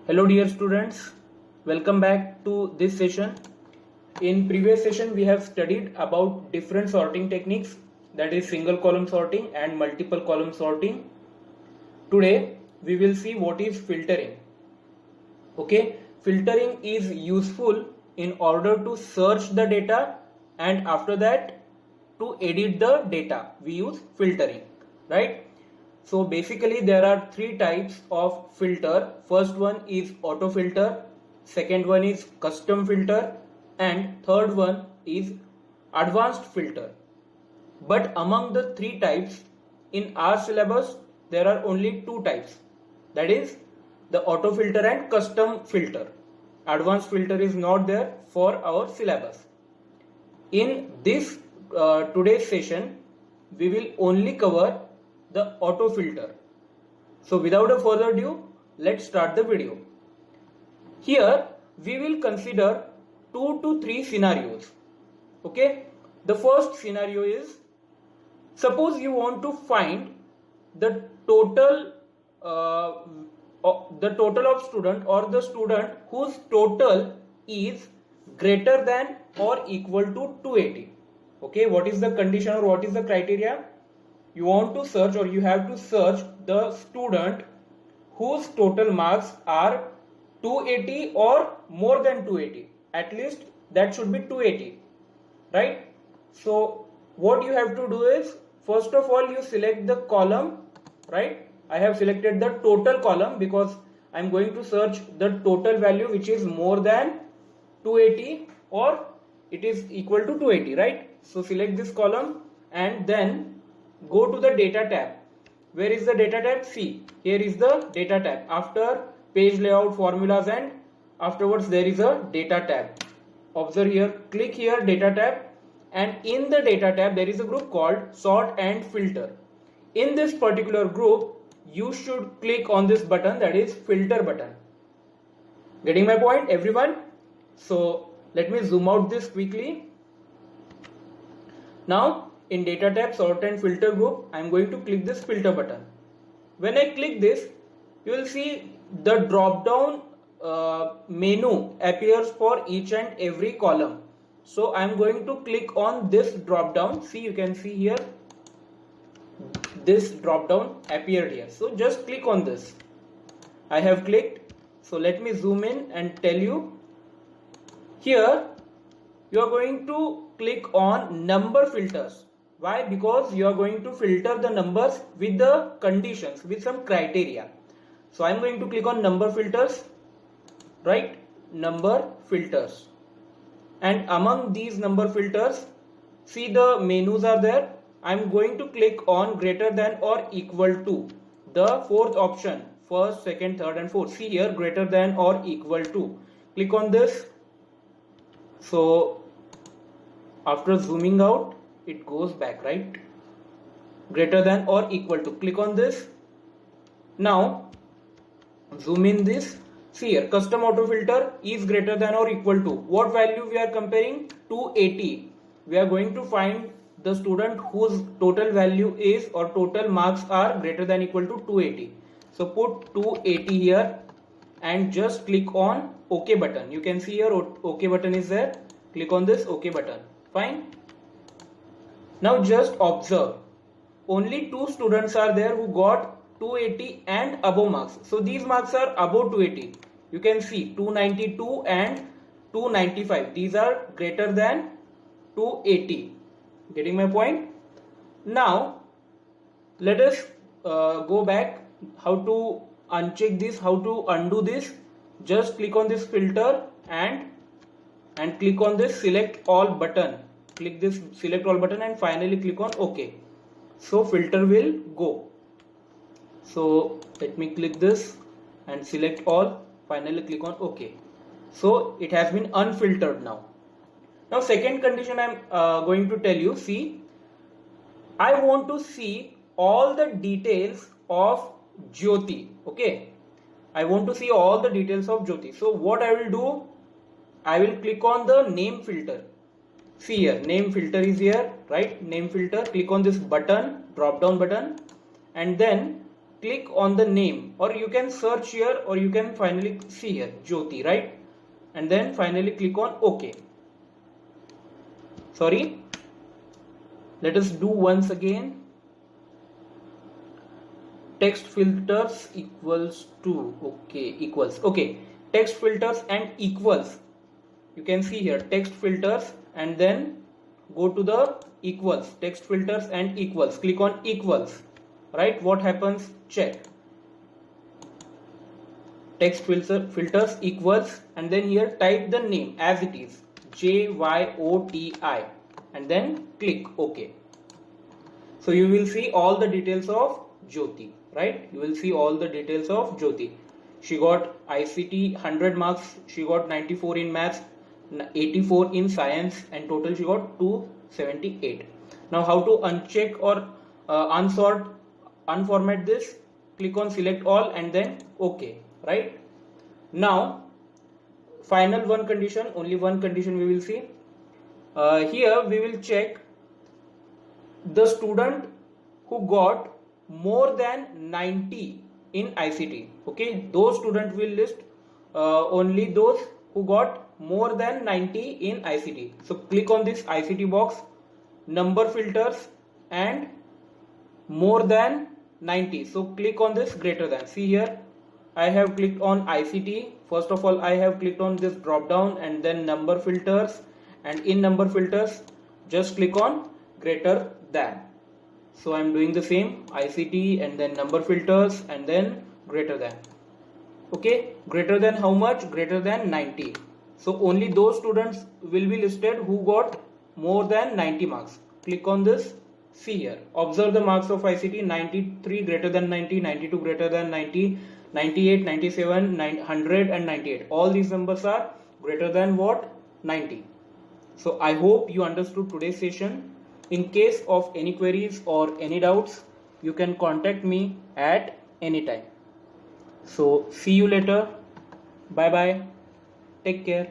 Hello dear students, welcome back to this session. In previous session we have studied about different sorting techniques, that is single column sorting and multiple column sorting. Today we will see what is filtering. Okay, filtering is useful in order to search the data and after that to edit the data. We use filtering, right? So basically there are three types of filter. First one is auto filter, second one is custom filter, and third one is advanced filter. But among the three types in our syllabus there are only two types, that is the auto filter and custom filter. Advanced filter is not there for our syllabus. In this today's session we will only cover the auto filter. So without a further ado, let's start the video. Here we will consider 2 to 3 scenarios. Okay, the first scenario is, suppose you want to find the total of student or the student whose total is greater than or equal to 280. Okay, what is the condition or what is the criteria? You want to search or you have to search the student whose total marks are 280 or more than 280. At least that should be 280, right? So what you have to do is, first of all you select the column, right? I have selected the total column because I am going to search the total value which is more than 280 or it is equal to 280, right? So select this column and then go to the data tab. Where is the data tab? See, here is the data tab. After page layout, formulas, and afterwards there is a data tab. Observe here, click here data tab, and in the data tab there is a group called sort and filter. In this particular group you should click on this button, that is filter button. Getting my point, everyone? So let me zoom out this quickly. Now in data tab sort and filter group I am going to click this filter button. When I click this, you will see the drop down menu appears for each and every column. So I am going to click on this drop down. See, you can see here this drop down appeared here. So just click on this. I have clicked. So let me zoom in and tell you. Here you are going to click on number filters. Why? Because you are going to filter the numbers with the conditions, with some criteria. So I am going to click on number filters, right? Number filters. And among these number filters, see the menus are there. I am going to click on greater than or equal to, the fourth option, first, second, third and fourth. See here, greater than or equal to. Click on this. So after zooming out, it goes back, right? Greater than or equal to. Click on this. Now zoom in this. See here, custom auto filter is greater than or equal to. What value we are comparing? 280. We are going to find the student whose total value is or total marks are greater than equal to 280. So put 280 here and just click on OK button. You can see here OK button is there. Click on this OK button. Fine. Now just observe, only two students are there who got 280 and above marks. So these marks are above 280. You can see 292 and 295. These are greater than 280. Getting my point? Now let us go back. How to uncheck this, how to undo this? Just click on this filter and click on this select all button. Click this select all button and finally click on OK. So filter will go. So let me click this and select all, finally click on OK. So it has been unfiltered now. Now second condition I am going to tell you. See, I want to see all the details of Jyoti. Okay, I want to see all the details of Jyoti. So what I will do, I will click on the name filter. See here, name filter is here, right? Name filter. Click on this button, drop down button, and then click on the name, or you can search here, or you can finally see here Jyoti, right? And then finally click on OK. Sorry, let us do once again. Text filters equals to, okay, equals, okay, text filters and equals. You can see here text filters, and then go to the equals, text filters and equals, click on equals, right? What happens? Check. Text filters equals, and then here type the name as it is, JYOTI, and then click OK. So you will see all the details of Jyoti, right? You will see all the details of Jyoti. She got ICT 100 marks, she got 94 in maths, 84 in science, and total she got 278. Now how to uncheck or unformat this? Click on select all and then OK, right? Now final one condition, only one condition we will see. Here we will check the student who got more than 90 in ICT. Okay, those students will list only those who got more than 90 in ICT. So click on this ICT box, number filters and more than 90. So click on this greater than. See here, I have clicked on ICT. First of all, I have clicked on this drop down and then number filters, and in number filters just click on greater than. So I am doing the same, ICT and then number filters and then greater than. Okay, greater than how much? Greater than 90. So only those students will be listed who got more than 90 marks. Click on this. See here, observe the marks of ICT: 93 greater than 90, 92 greater than 90, 98, 97, 100 and 98. All these numbers are greater than what? 90. So I hope you understood today's session. In case of any queries or any doubts, you can contact me at any time. So see you later. Bye bye. Take care.